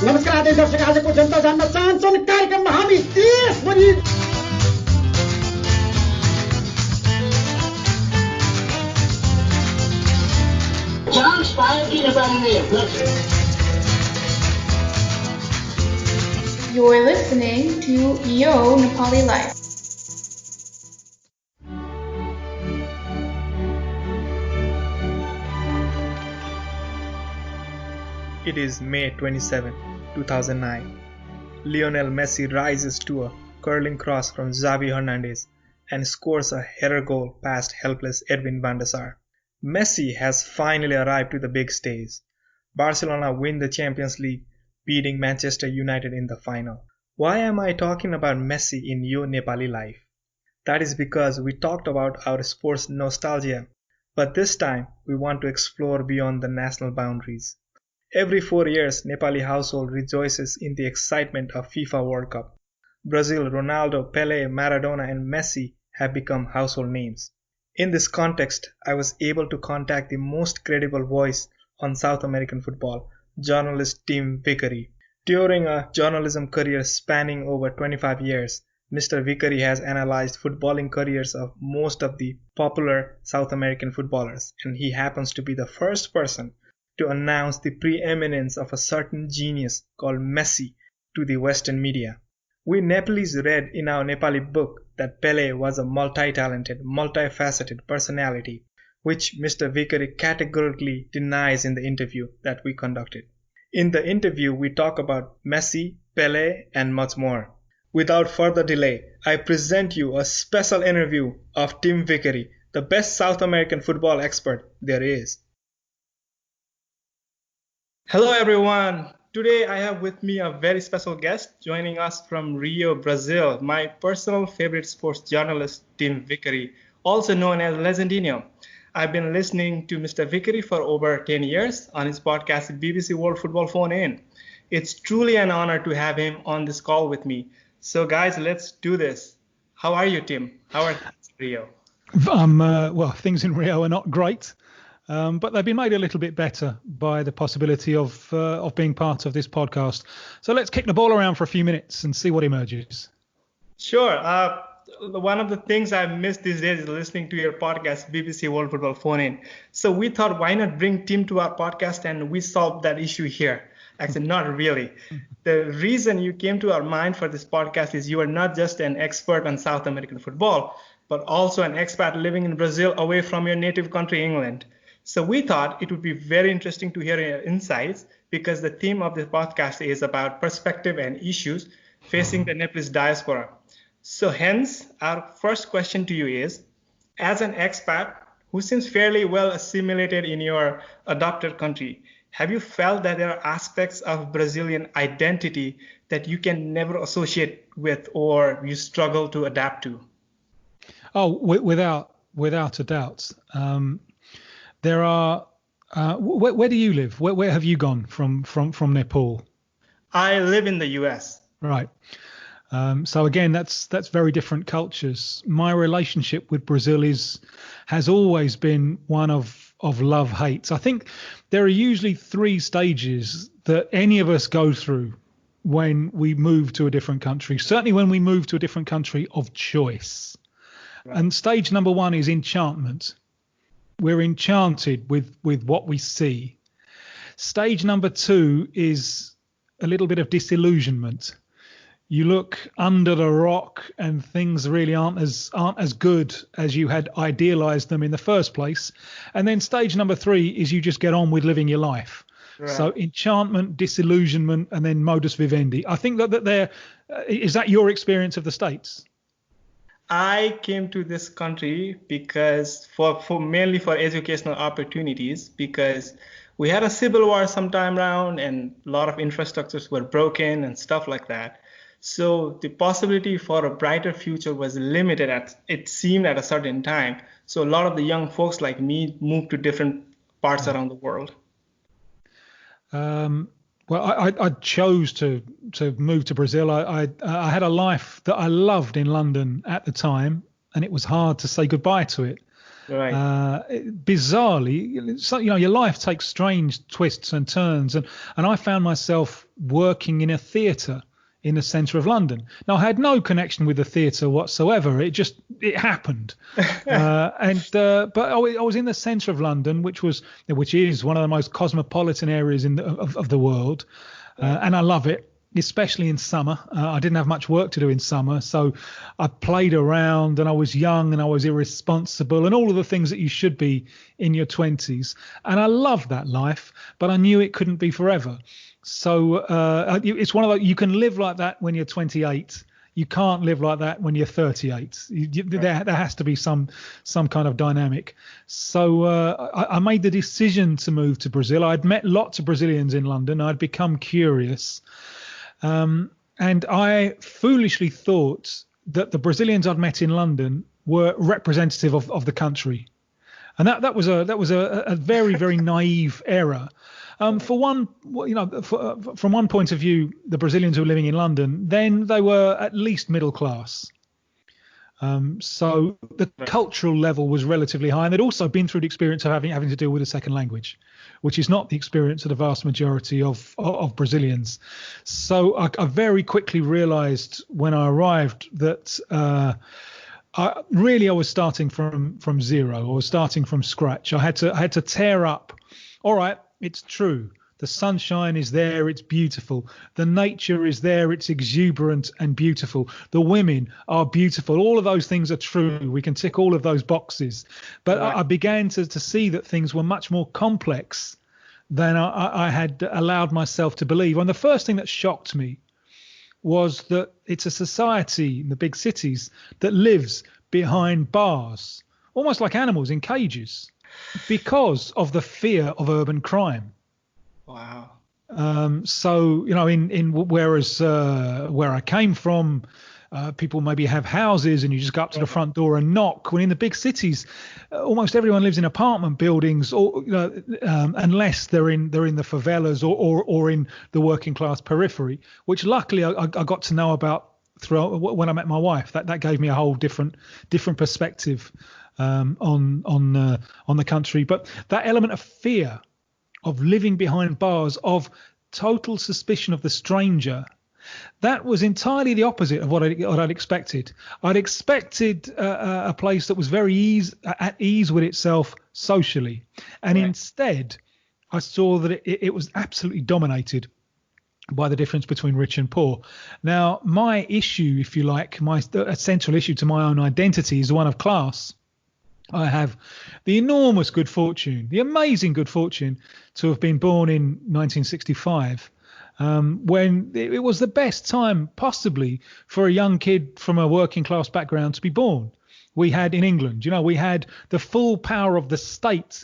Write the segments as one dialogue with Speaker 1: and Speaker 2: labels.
Speaker 1: नमस्कार आदरणीय दर्शक, आजको जनता जान्न चाहन्छन् कार्यक्रममा हामी देशभरि
Speaker 2: चान्स पायो कि नेपालीले
Speaker 3: You're listening to Yo Nepali Life.
Speaker 4: It is May 27, 2009. Lionel Messi rises to a curling cross from Xavi Hernandez and scores a header goal past helpless Edwin van der Sar. Messi has finally arrived to the big stage. Barcelona win the Champions League, beating Manchester United in the final. Why am I talking about Messi in Yo Nepali Life? That is because we talked about our sports nostalgia, but this time we want to explore beyond the national boundaries. Every 4 years, Nepali household rejoices in the excitement of FIFA World Cup. Brazil, Ronaldo, Pele, Maradona and Messi have become household names. In this context, I was able to contact the most credible voice on South American football, journalist Tim Vickery. During a journalism career spanning over 25 years, Mr. Vickery has analyzed footballing careers of most of the popular South American footballers, and he happens to be the first person to announce the preeminence of a certain genius called Messi to the Western media. We Nepalese read in our Nepali book that Pele was a multi-talented, multifaceted personality, which Mr. Vickery categorically denies in the interview that we conducted. In the interview, we talk about Messi, Pele, and much more. Without further delay, I present you a special interview of Tim Vickery, the best South American football expert there is. Hello everyone. Today I have with me a very special guest joining us from Rio, Brazil, my personal favorite sports journalist, Tim Vickery, also known as Legendinho. I've been listening to Mr. Vickery for over 10 years on his podcast, BBC World Football Phone In. It's truly an honor to have him on this call with me. So guys, let's do this. How are you, Tim? How are things in Rio?
Speaker 5: Well, things in Rio are not great. But they've been made a little bit better by the possibility of being part of this podcast. So let's kick the ball around for a few minutes and see what emerges.
Speaker 4: Sure. One of the things I miss these days is listening to your podcast, BBC World Football Phone In. So we thought, why not bring Tim to our podcast and we solve that issue here? Actually, not really. The reason you came to our mind for this podcast is you are not just an expert on South American football, but also an expat living in Brazil away from your native country, England. So we thought it would be very interesting to hear your insights because the theme of this podcast is about perspective and issues facing the Nepalese diaspora. So hence, our first question to you is, as an expat who seems fairly well assimilated in your adopted country, have you felt that there are aspects of Brazilian identity that you can never associate with or you struggle to adapt to?
Speaker 5: Oh, without a doubt. There are. Where do you live? Where have you gone from Nepal?
Speaker 4: I live in the U.S.
Speaker 5: Right. So again, that's very different cultures. My relationship with Brazil has always been one of love-hate. I think there are usually 3 stages that any of us go through when we move to a different country. Certainly when we move to a different country of choice. Right. And stage number 1 is enchantment. We're enchanted with what we see. Stage number 2 is a little bit of disillusionment. You look under the rock and things really aren't as good as you had idealized them in the first place. And then stage number 3 is you just get on with living your life. Right. So enchantment, disillusionment, and then modus vivendi. I think that is that your experience of the States?
Speaker 4: I came to this country because for mainly for educational opportunities, because we had a civil war sometime around and a lot of infrastructures were broken and stuff like that. So the possibility for a brighter future was limited it seemed at a certain time. So a lot of the young folks like me moved to different parts around the world.
Speaker 5: Well, I chose to move to Brazil. I had a life that I loved in London at the time, and it was hard to say goodbye to it.
Speaker 4: Right.
Speaker 5: Bizarrely, so, your life takes strange twists and turns, and I found myself working in a theatre in the centre of London. Now, I had no connection with the theatre whatsoever. It happened, but I was in the centre of London, which is one of the most cosmopolitan areas of the world, and I love it. Especially in summer. I didn't have much work to do in summer, so I played around, and I was young and I was irresponsible and all of the things that you should be in your 20s. And I loved that life, but I knew it couldn't be forever. So it's one of those, you can live like that when you're 28. You can't live like that when you're 38. There has to be some kind of dynamic. So I made the decision to move to Brazil. I'd met lots of Brazilians in London. I'd become curious. And I foolishly thought that the Brazilians I'd met in London were representative of the country, and that was a very, very naive error. For one, from one point of view, the Brazilians who were living in London, then they were at least middle class. So the cultural level was relatively high, and they'd also been through the experience of having to deal with a second language, which is not the experience of the vast majority of Brazilians. So I very quickly realized when I arrived that I was starting from zero. I was starting from scratch. I had to tear up. All right, it's true. The sunshine is there, it's beautiful. The nature is there, it's exuberant and beautiful. The women are beautiful. All of those things are true. We can tick all of those boxes. But I began to see that things were much more complex than I had allowed myself to believe. And the first thing that shocked me was that it's a society in the big cities that lives behind bars, almost like animals in cages, because of the fear of urban crime.
Speaker 4: Wow.
Speaker 5: So, whereas where I came from, people maybe have houses and you just go up to the front door and knock. When in the big cities, almost everyone lives in apartment buildings, or unless they're in the favelas or in the working class periphery, which luckily I got to know about through when I met my wife. That gave me a whole different perspective on the country. But that element of fear, of living behind bars, of total suspicion of the stranger, that was entirely the opposite of what I'd expected. I'd expected a place that was very at ease with itself socially, and instead I saw that it was absolutely dominated by the difference between rich and poor. Now, my issue, if you like, a central issue to my own identity is the one of class. I have the enormous good fortune, the amazing good fortune to have been born in 1965, when it was the best time possibly for a young kid from a working class background to be born. We had in England, we had the full power of the state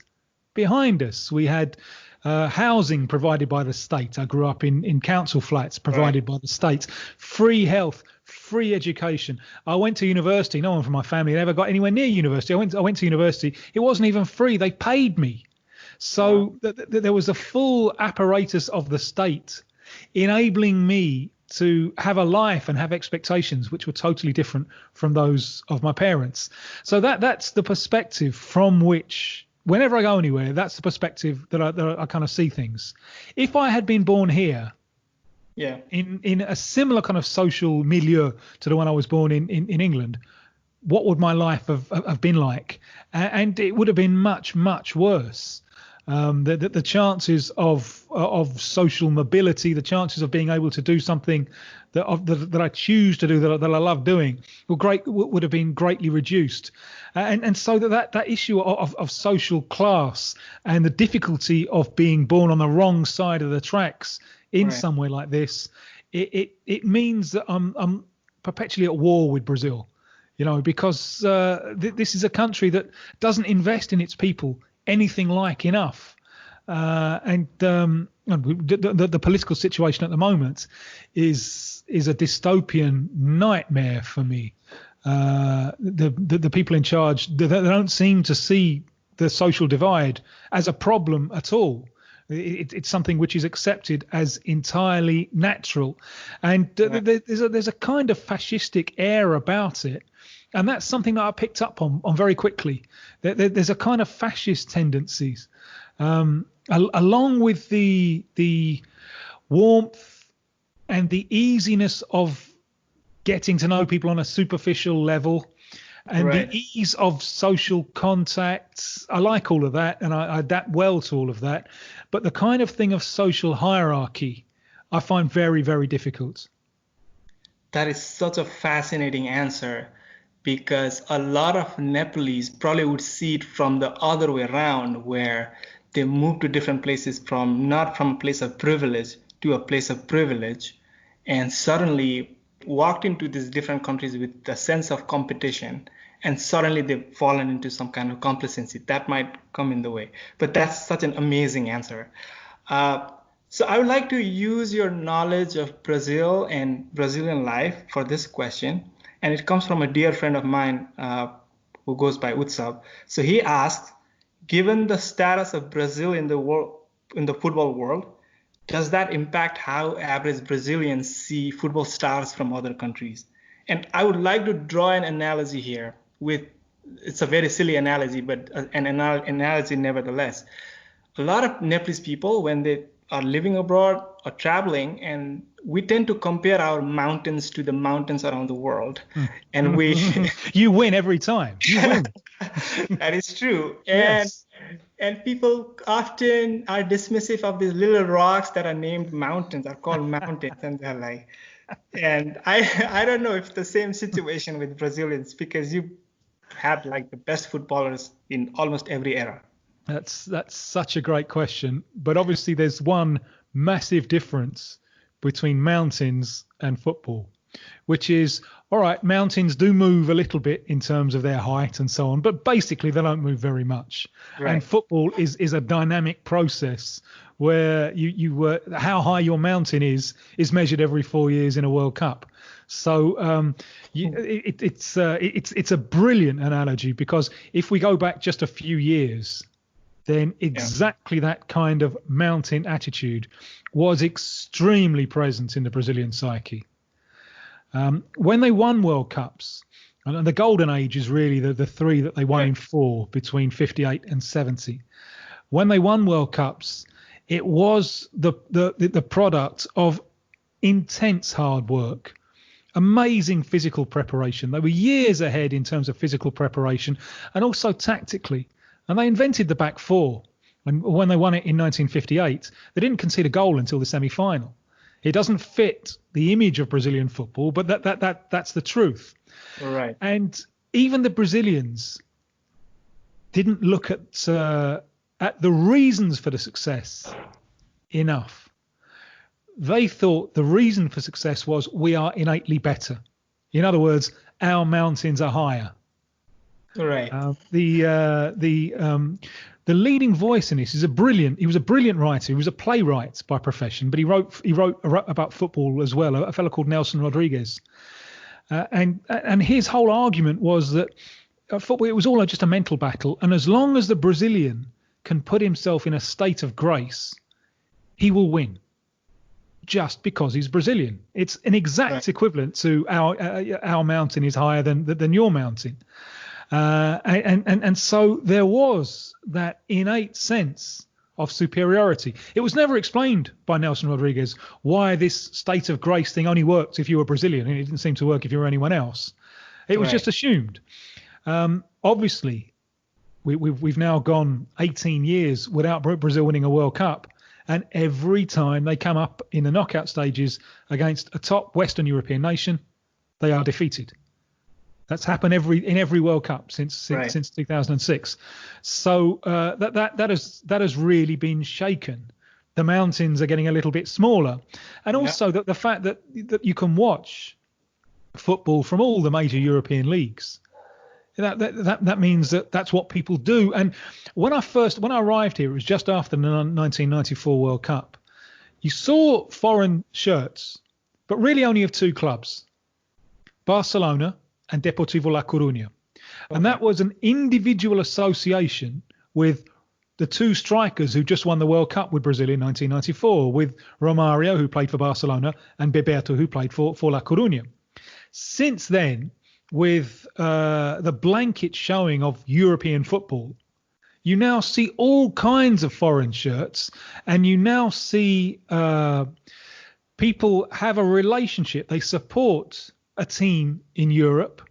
Speaker 5: behind us. We had housing provided by the state. I grew up in council flats provided by the state, free health, free education. I went to university. No one from my family had ever got anywhere near university. I went to university. It wasn't even free. They paid me. So there was a full apparatus of the state enabling me to have a life and have expectations which were totally different from those of my parents. So that's the perspective from which, whenever I go anywhere, that's the perspective that I kind of see things. If I had been born here, in a similar kind of social milieu to the one I was born in England, what would my life have been like? And it would have been much, much worse. The chances of social mobility, the chances of being able to do something that I choose to do, that I love doing, would have been greatly reduced. And so that issue of social class and the difficulty of being born on the wrong side of the tracks in somewhere like this, it means that I'm perpetually at war with Brazil, because this is a country that doesn't invest in its people anything like enough. And the political situation at the moment is a dystopian nightmare for me. The people in charge, they don't seem to see the social divide as a problem at all. It's something which is accepted as entirely natural, and there's a kind of fascistic air about it. And that's something that I picked up on very quickly. There's a kind of fascist tendencies, along with the warmth and the easiness of getting to know people on a superficial level, and
Speaker 4: Right.
Speaker 5: the ease of social contacts. I like all of that, and I adapt well to all of that. But the kind of thing of social hierarchy, I find very, very difficult.
Speaker 4: That is such a fascinating answer, because a lot of Nepalese probably would see it from the other way around, where they move to different places not from a place of privilege to a place of privilege, and suddenly walked into these different countries with a sense of competition, and suddenly they've fallen into some kind of complacency that might come in the way. But that's such an amazing answer. So I would like to use your knowledge of Brazil and Brazilian life for this question. And it comes from a dear friend of mine who goes by Utsav. So he asked, given the status of Brazil in the world, in the football world, does that impact how average Brazilians see football stars from other countries? And I would like to draw an analogy here it's a very silly analogy, but an analogy nevertheless. A lot of Nepalese people, when they are living abroad or traveling, and we tend to compare our mountains to the mountains around the world. And
Speaker 5: You win every time. You win.
Speaker 4: that is true.
Speaker 5: Yes.
Speaker 4: And people often are dismissive of these little rocks that are named mountains, are called mountains, and they're like, and I don't know if it's the same situation with Brazilians, because you have like the best footballers in almost every era.
Speaker 5: That's such a great question. But obviously there's one massive difference between mountains and football, which is, all right, mountains do move a little bit in terms of their height and so on, but basically they don't move very much.
Speaker 4: Right.
Speaker 5: And football is a dynamic process where you how high your mountain is measured every 4 years in a World Cup. So it's a brilliant analogy, because if we go back just a few years, then exactly that kind of mountain attitude was extremely present in the Brazilian psyche. When they won World Cups, and the golden age is really the three that they won in four, between 58 and 70. When they won World Cups, it was the product of intense hard work, amazing physical preparation. They were years ahead in terms of physical preparation and also tactically. And they invented the back four. And when they won it in 1958, they didn't concede a goal until the semi-final. It doesn't fit the image of Brazilian football, but that's the truth.
Speaker 4: Right.
Speaker 5: And even the Brazilians didn't look at the reasons for the success enough. They thought the reason for success was we are innately better. In other words, our mountains are higher.
Speaker 4: Right.
Speaker 5: The leading voice in this he was a brilliant writer. He was a playwright by profession, but he wrote about football as well, a fellow called Nelson Rodrigues. And his whole argument was that football, it was all just a mental battle. And as long as the Brazilian can put himself in a state of grace, he will win, just because he's Brazilian. It's an exact equivalent to our mountain is higher than your mountain. And so there was that innate sense of superiority. It was never explained by Nelson Rodrigues why this state of grace thing only worked if you were Brazilian, and it didn't seem to work if you were anyone else. It was just assumed. Obviously, we've now gone 18 years without Brazil winning a World Cup, and every time they come up in the knockout stages against a top Western European nation, they are defeated. That's happened in every World Cup since 2006. So that has really been shaken. The mountains are getting a little bit smaller, and also that the fact that you can watch football from all the major European leagues. That means that's what people do. And when I arrived here, it was just after the 1994 World Cup. You saw foreign shirts, but really only of two clubs, Barcelona and Deportivo La Coruña. And that was an individual association with the two strikers who just won the World Cup with Brazil in 1994, with Romario, who played for Barcelona, and Bebeto, who played for La Coruña. Since then, with the blanket showing of European football, you now see all kinds of foreign shirts, and you now see people have a relationship. They support a team in Europe,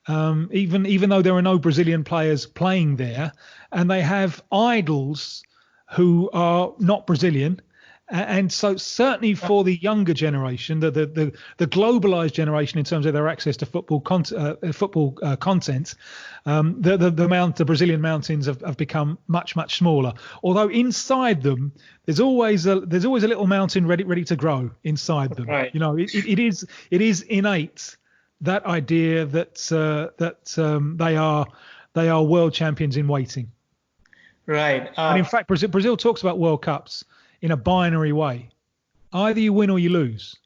Speaker 5: even though there are no Brazilian players playing there, and they have idols who are not Brazilian. And so certainly for the younger generation, the globalized generation in terms of their access to football content, the Brazilian mountains have become much smaller. Although inside them, there's always a little mountain ready to grow inside them.
Speaker 4: Right.
Speaker 5: You know, it is innate, that idea that they are world champions in waiting.
Speaker 4: Right.
Speaker 5: And in fact, Brazil talks about World Cups in a binary way. Either you win or you lose.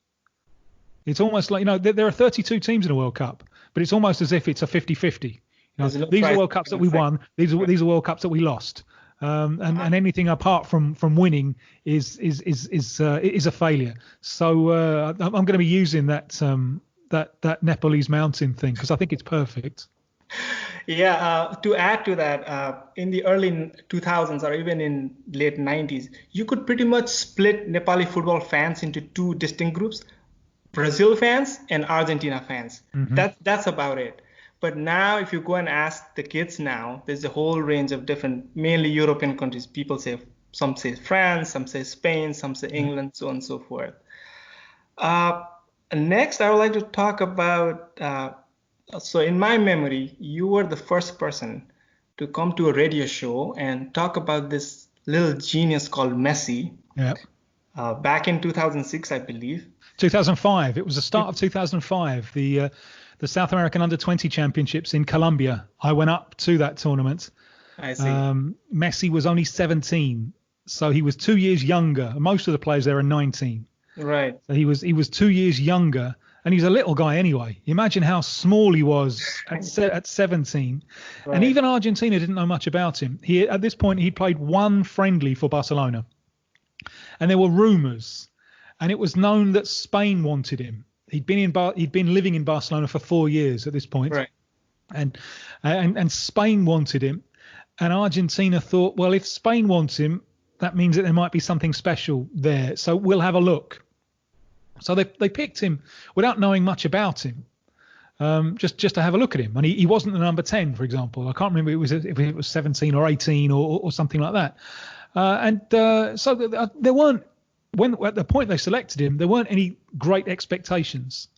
Speaker 5: It's almost like, you know, there are 32 teams in a World Cup, but it's almost as if it's a 50-50. You know, these are World Cups that we won. These are World Cups that we lost. And anything apart from winning is a failure. So I'm going to be using that Nepalese mountain thing because I think it's perfect.
Speaker 4: Yeah, to add to that, in the early 2000s or even in late 90s, you could pretty much split Nepali football fans into two distinct groups: Brazil fans and Argentina fans.
Speaker 5: Mm-hmm.
Speaker 4: That's about it. But now, if you go and ask the kids now, there's a whole range of different, mainly European countries. People say, some say France, some say Spain, some say England, so on and so forth. Next, I would like to talk about. So in my memory, you were the first person to come to a radio show and talk about this little genius called Messi.
Speaker 5: Yeah.
Speaker 4: Back in 2006, I believe.
Speaker 5: 2005. It was the start of 2005. The South American Under-20 Championships in Colombia. I went up to that tournament.
Speaker 4: I see.
Speaker 5: Messi was only 17, so he was 2 years younger. Most of the players there are 19.
Speaker 4: Right.
Speaker 5: So he was 2 years younger. And he's a little guy anyway. Imagine how small he was at 17. Right. And even Argentina didn't know much about him. At this point, he'd played one friendly for Barcelona. And there were rumours. And it was known that Spain wanted him. He'd been living in Barcelona for 4 years at this point.
Speaker 4: Right.
Speaker 5: And Spain wanted him. And Argentina thought, well, if Spain wants him, that means that there might be something special there. So we'll have a look. So they picked him without knowing much about him, just to have a look at him. And he wasn't the number 10, for example. I can't remember if it was 17 or 18 or something like that. So there weren't, at the point they selected him, there weren't any great expectations.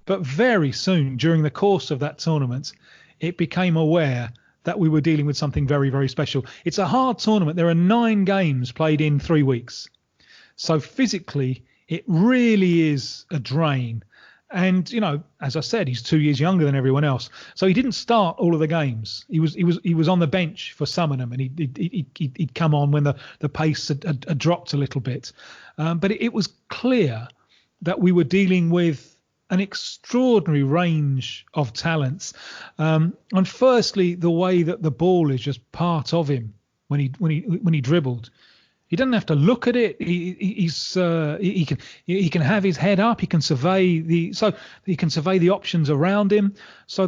Speaker 5: But very soon, during the course of that tournament, it became aware that we were dealing with something very, very special. It's a hard tournament. There are 9 games played in 3 weeks. So physically, it really is a drain. And, you know, as I said, he's 2 years younger than everyone else. So he didn't start all of the games. He was on the bench for some of them, and he'd come on when the pace had dropped a little bit. But it was clear that we were dealing with an extraordinary range of talents. And firstly, the way that the ball is just part of him when he dribbled. He doesn't have to look at it. He can have his head up. He can survey the options around him. So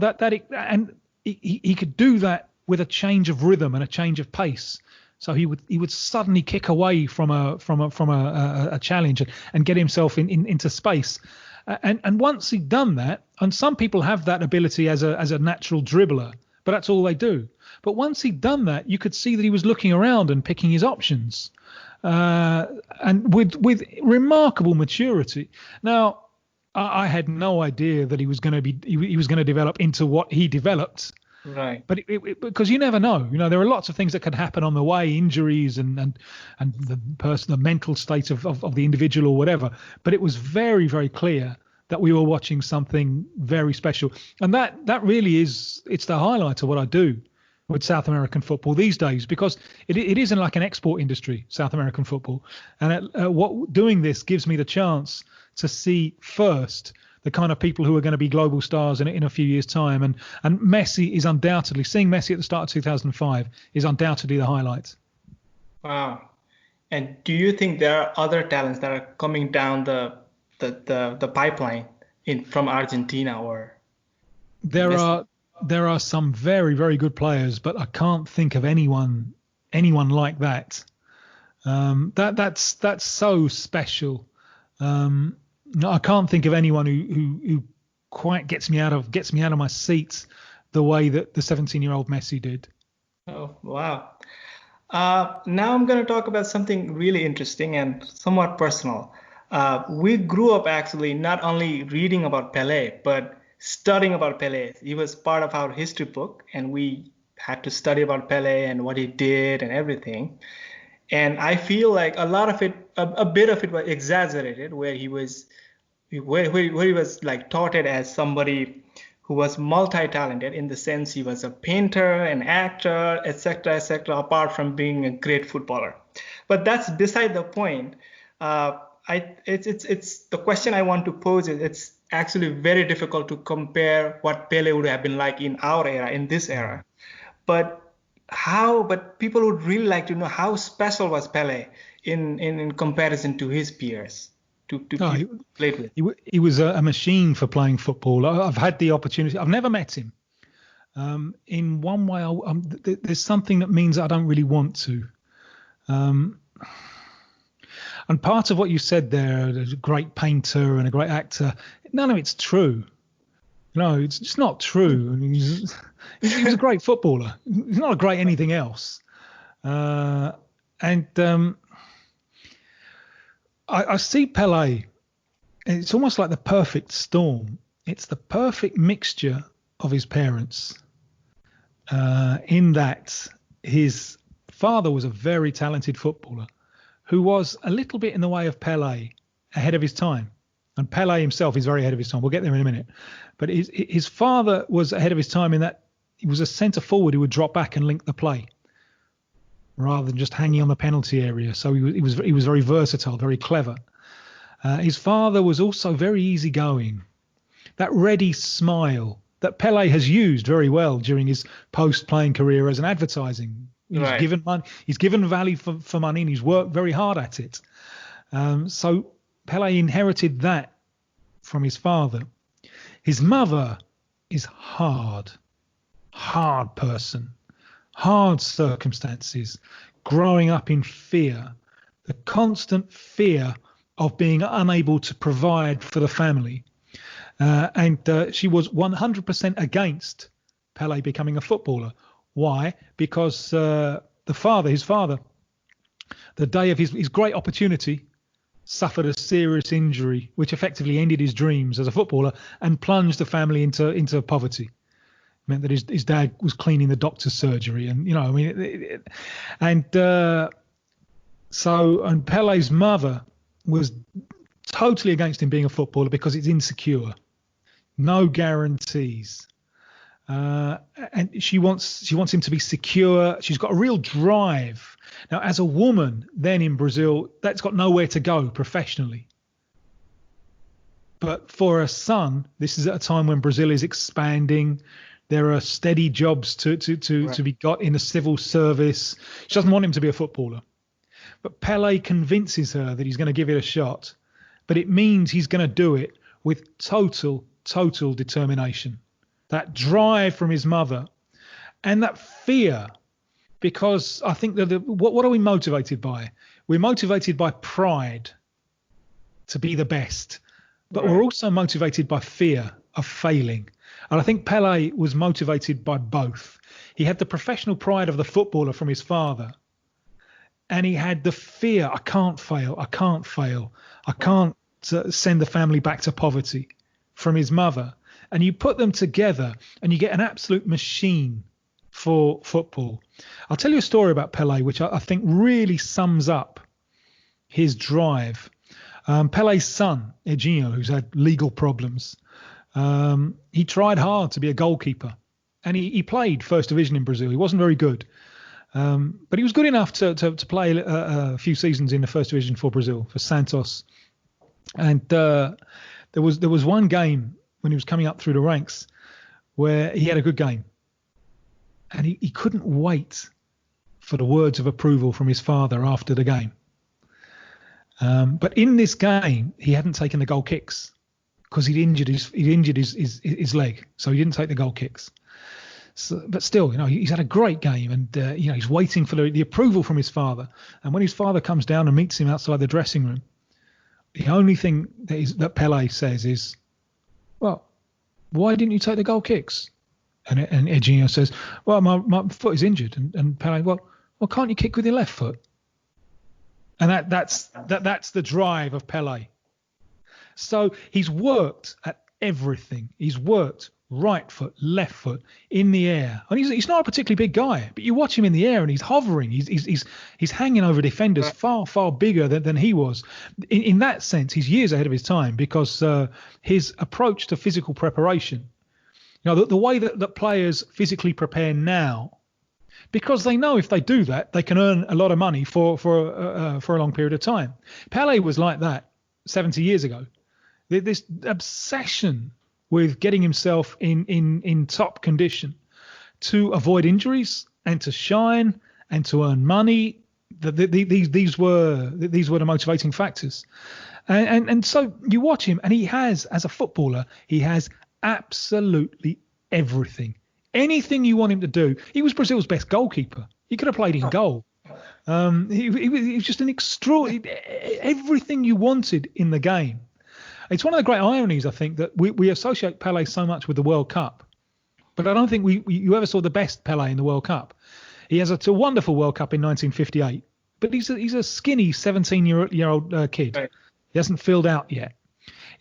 Speaker 5: he could do that with a change of rhythm and a change of pace. So he would suddenly kick away from a challenge and get himself into space. And once he'd done that, and some people have that ability as a natural dribbler, but that's all they do. But once he'd done that, you could see that he was looking around and picking his options, and with remarkable maturity. Now, I had no idea that he was going to develop into what he developed.
Speaker 4: Right.
Speaker 5: But because you never know. You know, there are lots of things that could happen on the way, injuries and the mental state of the individual or whatever. But it was very, very clear that we were watching something very special. And that really it's the highlight of what I do with South American football these days, because it isn't like an export industry, South American football. And doing this gives me the chance to see first the kind of people who are going to be global stars in a few years' time. And Messi is undoubtedly, seeing Messi at the start of 2005 is undoubtedly the highlight.
Speaker 4: Wow. And do you think there are other talents that are coming down the pipeline from Argentina or
Speaker 5: There
Speaker 1: Messi.
Speaker 5: are some very, very good players, but I can't think of anyone like that. That's so special. No, I can't think of anyone who quite gets me out of my seat the way that the 17-year-old Messi did.
Speaker 4: Oh, wow. Now I'm going to talk about something really interesting and somewhat personal. We grew up actually not only reading about Pele, but studying about Pele. He was part of our history book, and we had to study about Pele and what he did and everything. And I feel like a lot of it, a bit of it was exaggerated, where he was like touted as somebody who was multi-talented in the sense he was a painter, an actor, etc., apart from being a great footballer. But that's beside the point. It's the question I want to pose is it's actually very difficult to compare what Pele would have been like in our era, in this era. But but people would really like to know how special was Pele in comparison to his peers, to
Speaker 5: Oh,
Speaker 4: people he played with.
Speaker 5: he was a machine for playing football. I've had the opportunity. I've never met him. In one way, there's something that means I don't really want to. And part of what you said there, a great painter and a great actor, none of it's true. No, it's just not true. I mean, he was a great footballer. He's not a great anything else. I see Pele. It's almost like the perfect storm. It's the perfect mixture of his parents. In that his father was a very talented footballer who was a little bit in the way of Pele, ahead of his time. And Pele himself is very ahead of his time. We'll get there in a minute. But his father was ahead of his time in that he was a centre forward who would drop back and link the play rather than just hanging on the penalty area. So he was very versatile, very clever. His father was also very easygoing. That ready smile that Pele has used very well during his post-playing career as an advertising. He's given money. He's given value for money, and he's worked very hard at it. So Pele inherited that from his father. His mother is hard person, hard circumstances, growing up in fear, the constant fear of being unable to provide for the family. And she was 100% against Pele becoming a footballer. Why? Because his father, the day of his great opportunity, suffered a serious injury, which effectively ended his dreams as a footballer and plunged the family into poverty. It meant that his dad was cleaning the doctor's surgery, and and Pele's mother was totally against him being a footballer because it's insecure, no guarantees. And she wants him to be secure. She's got a real drive. Now, as a woman, then in Brazil, that's got nowhere to go professionally. But for a son, this is at a time when Brazil is expanding. There are steady jobs to be got in the civil service. She doesn't want him to be a footballer. But Pele convinces her that he's going to give it a shot. But it means he's going to do it with total determination. That drive from his mother and that fear, because I think that what are we motivated by? We're motivated by pride to be the best, but we're also motivated by fear of failing. And I think Pele was motivated by both. He had the professional pride of the footballer from his father, and he had the fear, I can't fail, I can't send the family back to poverty, from his mother. And you put them together and you get an absolute machine for football. I'll tell you a story about Pele, which I think really sums up his drive. Pele's son, Legendinho, who's had legal problems, he tried hard to be a goalkeeper. And he played first division in Brazil. He wasn't very good. But he was good enough to play a few seasons in the first division for Brazil, for Santos. And there was one game when he was coming up through the ranks where he had a good game. And he couldn't wait for the words of approval from his father after the game. But in this game, he hadn't taken the goal kicks because he'd injured his leg, so he didn't take the goal kicks. So, but still, he's had a great game, and he's waiting for the approval from his father. And when his father comes down and meets him outside the dressing room, the only thing that Pele says is, "Well, why didn't you take the goal kicks?" And Legendinho says, "Well, my foot is injured." And Pele, well, can't you kick with your left foot? And that's the drive of Pele. So he's worked at everything. He's worked right foot, left foot, in the air. And he's not a particularly big guy, but you watch him in the air and he's hovering. He's hanging over defenders far bigger than he was. In that sense, he's years ahead of his time, because his approach to physical preparation, the way that players physically prepare now, because they know if they do that, they can earn a lot of money for a long period of time. Pele was like that 70 years ago. This obsession with getting himself in top condition to avoid injuries and to shine and to earn money. These were the motivating factors. And so you watch him, and he has, as a footballer, he has absolutely everything. Anything you want him to do. He was Brazil's best goalkeeper. He could have played in goal. He was just an extraordinary, everything you wanted in the game. It's one of the great ironies, I think, that we associate Pele so much with the World Cup, but I don't think you ever saw the best Pele in the World Cup. He has a wonderful World Cup in 1958, but he's a skinny 17-year-old kid. Right. He hasn't filled out yet.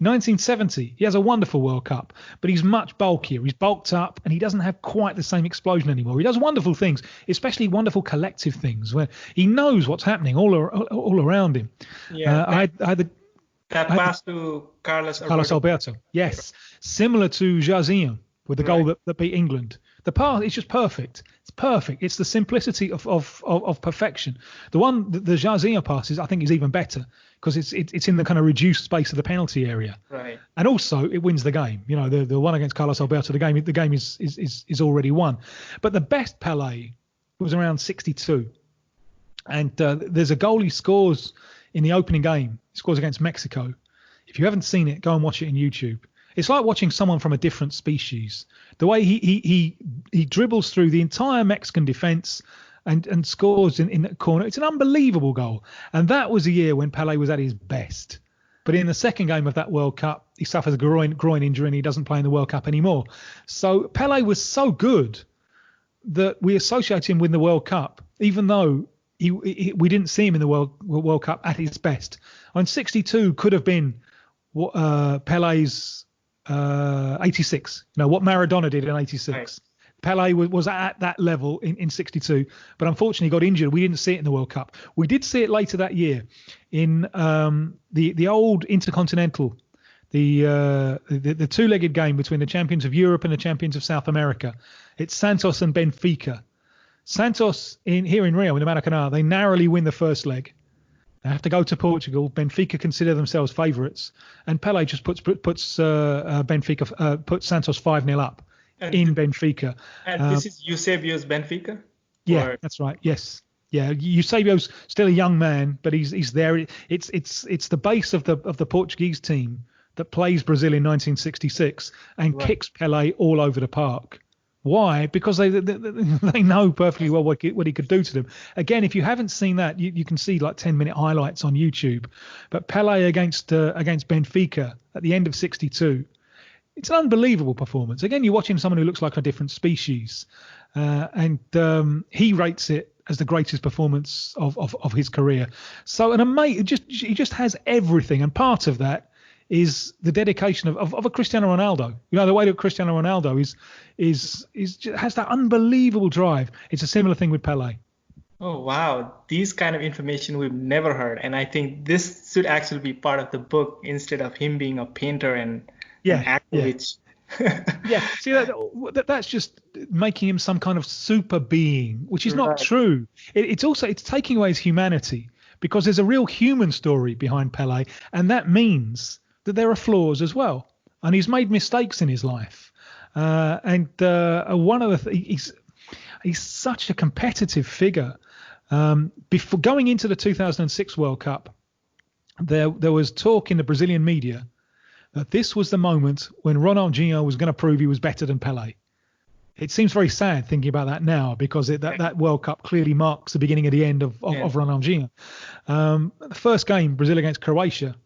Speaker 5: In 1970, he has a wonderful World Cup, but he's much bulkier. He's bulked up, and he doesn't have quite the same explosion anymore. He does wonderful things, especially wonderful collective things, where he knows what's happening all around him.
Speaker 4: Yeah, that pass to Carlos
Speaker 5: Alberto. Yes, similar to Jairzinho with the goal that beat England. The pass is just perfect. It's perfect. It's the simplicity of perfection. The Jairzinho pass I think is even better, because it's in the kind of reduced space of the penalty area.
Speaker 4: Right. And
Speaker 5: also it wins the game. The one against Carlos Alberto, the game is already won. But the best Pele was around 62, and there's a goal he scores in the opening game. He scores against Mexico. If you haven't seen it, go and watch it on YouTube. It's like watching someone from a different species. The way he dribbles through the entire Mexican defense and scores in the corner. It's an unbelievable goal. And that was a year when Pele was at his best. But in the second game of that World Cup, he suffers a groin injury and he doesn't play in the World Cup anymore. So Pele was so good that we associate him with the World Cup, even though we didn't see him in the World Cup at his best. And 62 could have been Pele's 86. What Maradona did in 86. Right. Pele was at that level in 62, but unfortunately got injured. We didn't see it in the World Cup. We did see it later that year in the old Intercontinental, the two-legged game between the champions of Europe and the champions of South America. It's Santos and Benfica. Santos here in Rio in the Maracanã, they narrowly win the first leg. They have to go to Portugal. Benfica consider themselves favourites, and Pele just puts Santos 5-0 up in Benfica.
Speaker 4: And this is Eusebio's Benfica?
Speaker 5: Yeah, that's right. Yes. Yeah, Eusebio's still a young man, but he's there. It's the base of the Portuguese team that plays Brazil in 1966 and kicks Pele all over the park. Why? Because they know perfectly well what he could do to them. Again, if you haven't seen that, you can see like 10-minute highlights on YouTube. But Pele against Benfica at the end of 62, it's an unbelievable performance. Again, you're watching someone who looks like a different species, and he rates it as the greatest performance of his career. So he just has everything, and part of that is the dedication of a Cristiano Ronaldo. The way that Cristiano Ronaldo has that unbelievable drive. It's a similar thing with Pele.
Speaker 4: Oh, wow. These kind of information we've never heard. And I think this should actually be part of the book instead of him being a painter and an actor.
Speaker 5: Yeah. See, that's just making him some kind of super being, which is not true. It's taking away his humanity, because there's a real human story behind Pele, and that means that there are flaws as well, and he's made mistakes in his life. One of he's such a competitive figure. Before going into the 2006 World Cup, there was talk in the Brazilian media that this was the moment when Ronaldinho was going to prove he was better than Pele. It seems very sad thinking about that now, because that World Cup clearly marks the beginning of the end of Ronaldinho. The first game, Brazil against Croatia.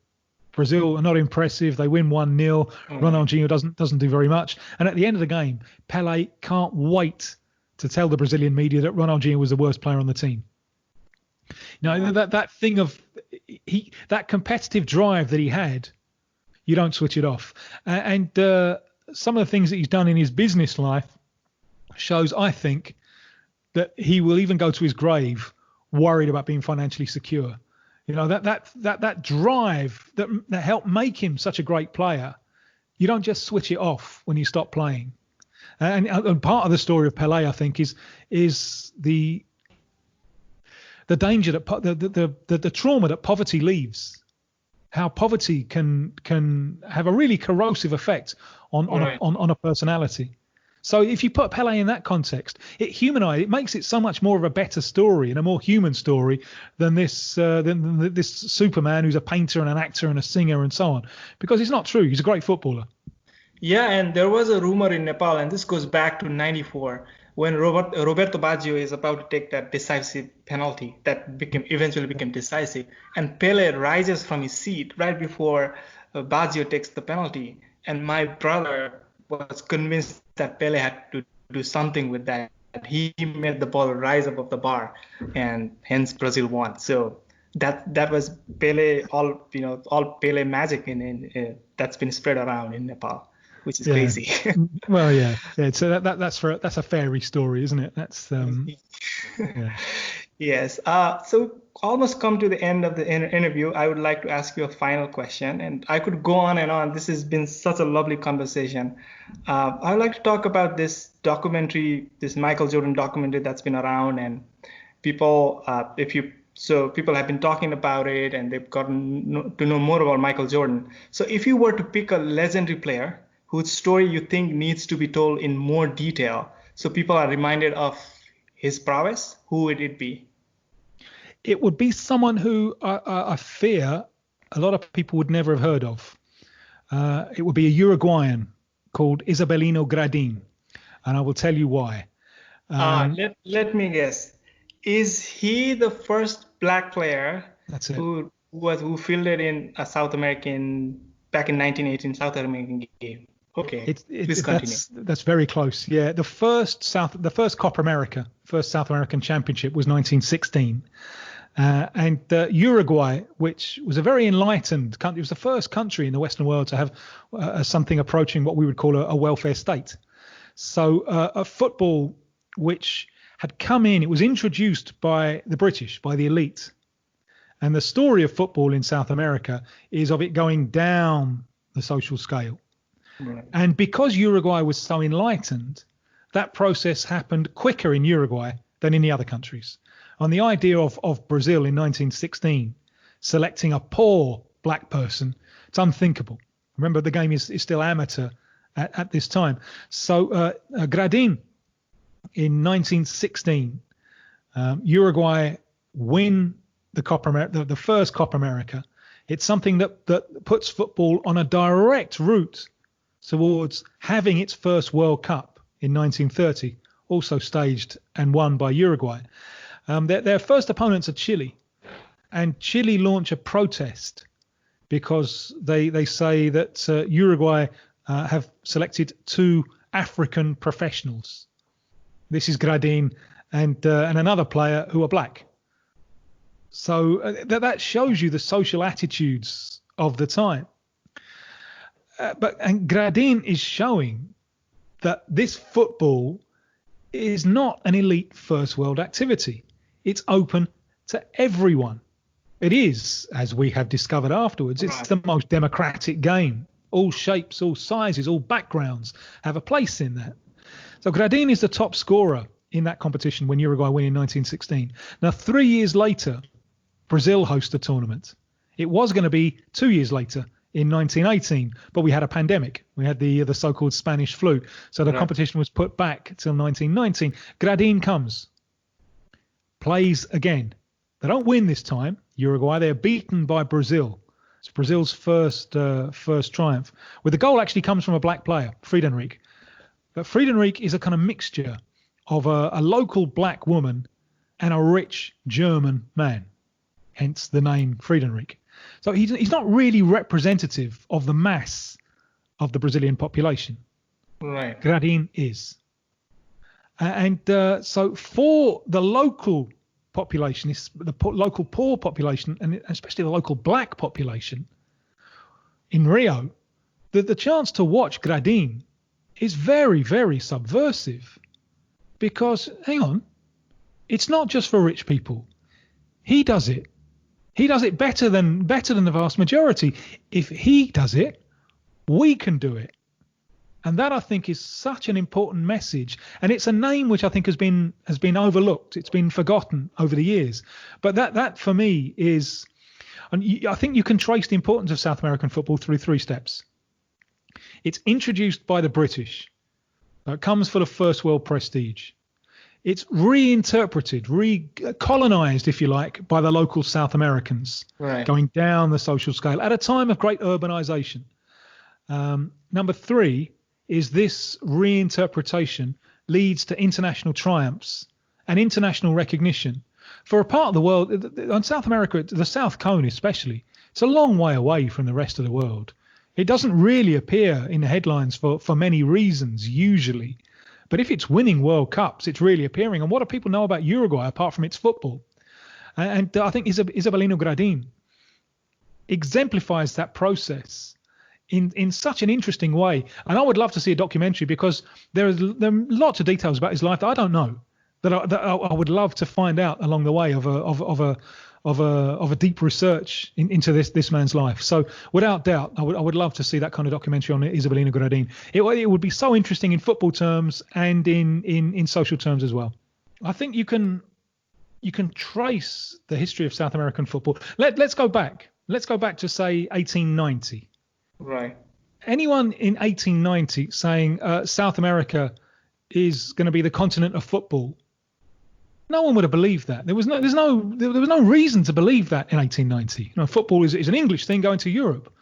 Speaker 5: Brazil are not impressive. They win 1-0. Ronaldinho doesn't do very much. And at the end of the game, Pele can't wait to tell the Brazilian media that Ronaldinho was the worst player on the team. That thing of that competitive drive that he had, you don't switch it off. And some of the things that he's done in his business life shows, I think, that he will even go to his grave worried about being financially secure. That drive that helped make him such a great player, you don't just switch it off when you stop playing. And part of the story of Pele, I think, is the danger that the trauma that poverty leaves. How poverty can have a really corrosive effect on a personality. So if you put Pele in that context, it makes it so much more of a better story and a more human story than this Superman who's a painter and an actor and a singer and so on. Because it's not true. He's a great footballer.
Speaker 4: Yeah, and there was a rumor in Nepal, and this goes back to '94, when Roberto Baggio is about to take that decisive penalty that eventually became decisive, and Pele rises from his seat right before Baggio takes the penalty, and my brother was convinced that Pele had to do something with that. He made the ball rise above the bar, and hence Brazil won. So that was Pele, all Pele magic in that's been spread around in Nepal, which is crazy.
Speaker 5: Well, yeah. So that's a fairy story, isn't it? That's yeah.
Speaker 4: Yes. So almost come to the end of the interview. I would like to ask you a final question, and I could go on and on. This has been such a lovely conversation. I would like to talk about this documentary, this Michael Jordan documentary that's been around, and people, people have been talking about it, and they've gotten to know more about Michael Jordan. So if you were to pick a legendary player whose story you think needs to be told in more detail, so people are reminded of his prowess, who would it be?
Speaker 5: It would be someone who I fear a lot of people would never have heard of. It would be a Uruguayan called Isabelino Gradin, and I will tell you why.
Speaker 4: Let me guess. Is he the first black player who fielded in a South American back in 1918 South American game? Okay, please continue.
Speaker 5: That's very close. Yeah, the first South American Championship was 1916, and Uruguay, which was a very enlightened country, it was the first country in the Western world to have something approaching what we would call a welfare state. So a football which had come in, it was introduced by the British, by the elite, and the story of football in South America is of it going down the social scale. Right. And because Uruguay was so enlightened, that process happened quicker in Uruguay than in the other countries. On the idea of Brazil in 1916 selecting a poor black person, it's unthinkable. Remember, the game is still amateur at this time. So Gradin, in 1916, Uruguay win the first Copa America. It's something that puts football on a direct route towards having its first World Cup in 1930, also staged and won by Uruguay. Their first opponents are Chile, and Chile launch a protest because they say that Uruguay have selected two African professionals. This is Gradin and another player who are black. So that shows you the social attitudes of the time. And Gradin is showing that this football is not an elite first world activity. It's open to everyone. It is, as we have discovered afterwards, it's the most democratic game. All shapes, all sizes, all backgrounds have a place in that. So Gradin is the top scorer in that competition when Uruguay win in 1916. Now, 3 years later, Brazil host the tournament. It was going to be 2 years later in 1918, but we had a pandemic. We had the so-called Spanish flu. So the competition was put back till 1919. Gradin comes, plays again. They don't win this time, Uruguay. They're beaten by Brazil. It's Brazil's first triumph. Where the goal actually comes from a black player, Friedenreich. But Friedenreich is a kind of mixture of a local black woman and a rich German man, hence the name Friedenreich. So he's not really representative of the mass of the Brazilian population.
Speaker 4: Right.
Speaker 5: Gradin is. And so for the local population, local poor population, and especially the local black population in Rio, the chance to watch Gradin is very, very subversive. Because, hang on, it's not just for rich people. He does it. He does it better than the vast majority. If he does it, we can do it. And that, I think, is such an important message. And it's a name which I think has been overlooked. It's been forgotten over the years. But that for me is, and I think you can trace the importance of South American football through 3 steps. It's introduced by the British. It comes full of first world prestige. It's reinterpreted, recolonized, if you like, by the local South Americans,
Speaker 4: Right.
Speaker 5: going down the social scale at a time of great urbanization. Number 3 is this reinterpretation leads to international triumphs and international recognition. For a part of the world, on South America, the South Cone especially, it's a long way away from the rest of the world. It doesn't really appear in the headlines for many reasons, usually. But if it's winning World Cups, it's really appearing. And what do people know about Uruguay apart from its football? And I think Isabelino Gradin exemplifies that process in such an interesting way. And I would love to see a documentary, because there are lots of details about his life that I don't know, that I would love to find out along the way of a deep research into this man's life. So without doubt, I would love to see that kind of documentary on Isabelino Gradin. It would be so interesting in football terms and in social terms as well. I think you can trace the history of South American football. Let's go back. Let's go back to, say, 1890.
Speaker 4: Right.
Speaker 5: Anyone in 1890 saying South America is going to be the continent of football, no one would have believed that. There was no reason to believe that in 1890. Football is an English thing going to Europe.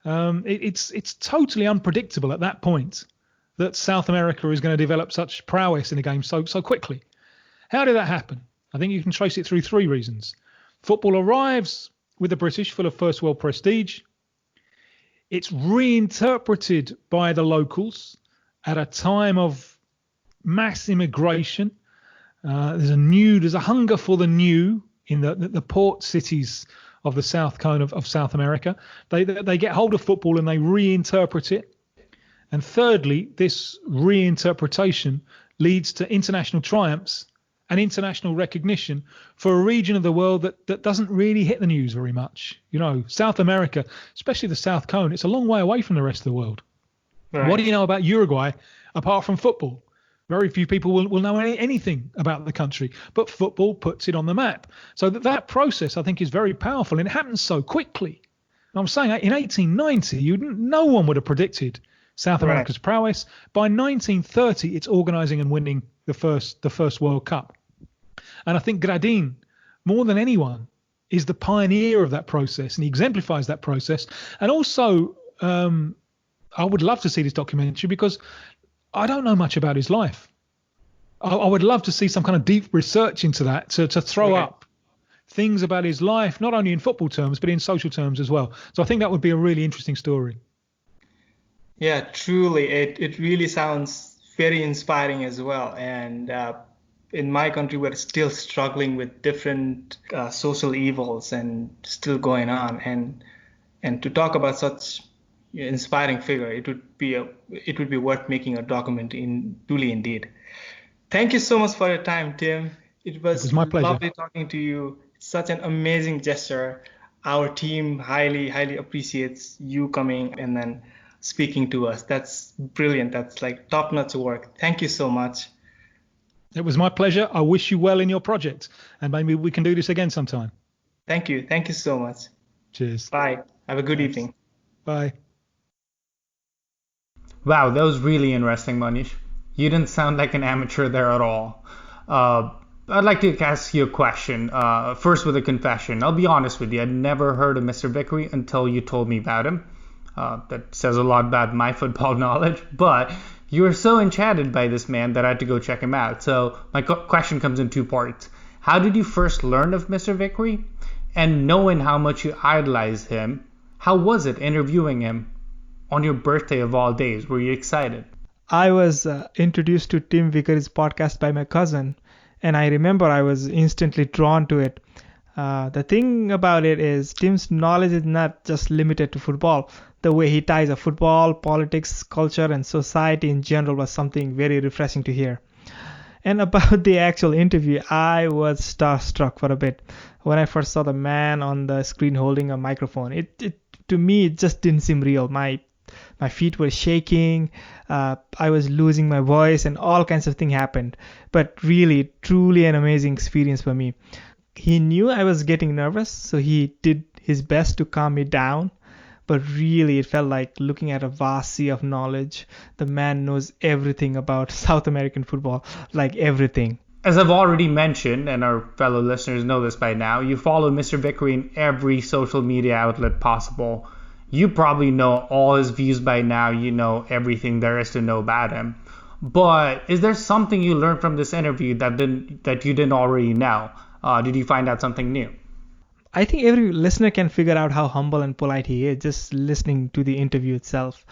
Speaker 5: It's totally unpredictable at that point that South America is going to develop such prowess in the game so quickly. How did that happen? I think you can trace it through 3 reasons. Football arrives with the British full of first world prestige. It's reinterpreted by the locals at a time of mass immigration. There's a hunger for the new in the port cities of the South Cone of South America. They get hold of football and they reinterpret it. And thirdly, this reinterpretation leads to international triumphs and international recognition for a region of the world that doesn't really hit the news very much. South America, especially the South Cone, it's a long way away from the rest of the world.
Speaker 4: Right.
Speaker 5: What do you know about Uruguay apart from football? Very few people will know anything about the country, but football puts it on the map. So that process, I think, is very powerful, and it happens so quickly. And I'm saying in 1890, no one would have predicted South America's prowess. By 1930, it's organising and winning the first World Cup. And I think Gradin, more than anyone, is the pioneer of that process, and he exemplifies that process. And also, I would love to see this documentary, because I don't know much about his life. I would love to see some kind of deep research into that, to throw up things about his life, not only in football terms, but in social terms as well. So I think that would be a really interesting story.
Speaker 4: Yeah, truly. It really sounds very inspiring as well. And in my country, we're still struggling with different social evils and still going on. And to talk about such inspiring figure, it would be worth making a document truly indeed. Thank you so much for your time, Tim. It was
Speaker 5: my pleasure.
Speaker 4: Lovely talking to you. Such an amazing gesture. Our team highly appreciates you coming and then speaking to us. That's brilliant. That's like top-notch work. Thank you so much.
Speaker 5: It was my pleasure. I wish you well in your project, and maybe we can do this again sometime.
Speaker 4: Thank you. Thank you so much.
Speaker 5: Cheers.
Speaker 4: Bye. Have a good evening.
Speaker 5: Bye.
Speaker 6: Wow, that was really interesting, Manish. You didn't sound like an amateur there at all.
Speaker 4: I'd like to ask you a question. First, with a confession. I'll be honest with you. I'd never heard of Mr. Vickery until you told me about him. That says a lot about my football knowledge. But you were so enchanted by this man that I had to go check him out. So my question comes in two parts. How did you first learn of Mr. Vickery? And knowing how much you idolized him, how was it interviewing him on your birthday of all days? Were you excited?
Speaker 6: I was introduced to Tim Vickery's podcast by my cousin, and I remember I was instantly drawn to it. The thing about it is Tim's knowledge is not just limited to football. The way he ties up football, politics, culture, and society in general was something very refreshing to hear. And about the actual interview, I was starstruck for a bit when I first saw the man on the screen holding a microphone. It to me, it just didn't seem real. My feet were shaking, I was losing my voice, and all kinds of things happened. But really, truly an amazing experience for me. He knew I was getting nervous, so he did his best to calm me down. But really, it felt like looking at a vast sea of knowledge. The man knows everything about South American football, like everything.
Speaker 4: As I've already mentioned, and our fellow listeners know this by now, you follow Mr. Vickery in every social media outlet possible. You probably know all his views by now. You know everything there is to know about him. But is there something you learned from this interview that you didn't already know? Did you find out something new?
Speaker 6: I think every listener can figure out how humble and polite he is just listening to the interview itself.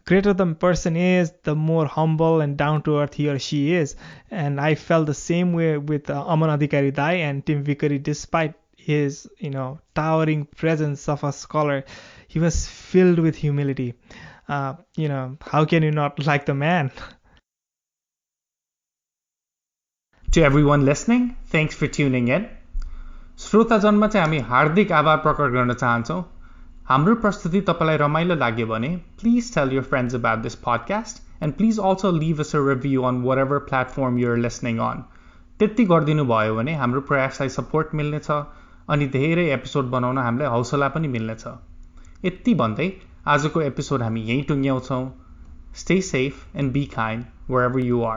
Speaker 6: Greater the person is, the more humble and down to earth he or she is. And I felt the same way with Aman Adhikari Dai and Tim Vickery. Despite his, towering presence of a scholar, he was filled with humility. How can you not like the man?
Speaker 4: To everyone listening, thanks for tuning in. श्रोताजनमा चाहिँ हामी हार्दिक आभार प्रकट गर्न चाहन्छौँ. हाम्रो प्रस्तुति तपाईलाई रमाइलो लाग्यो भने please tell your friends about this podcast and please also leave us a review on whatever platform you're listening on. त्यति गरिदिनु भयो भने हाम्रो प्रयासलाई सपोर्ट मिल्नेछ अनि धेरै एपिसोड बनाउन हामीलाई हौसला पनि मिल्नेछ. यति भन्दै आजको एपिसोड हामी यही टुङ्ग्याउँछौँ. Stay safe and be kind wherever you are.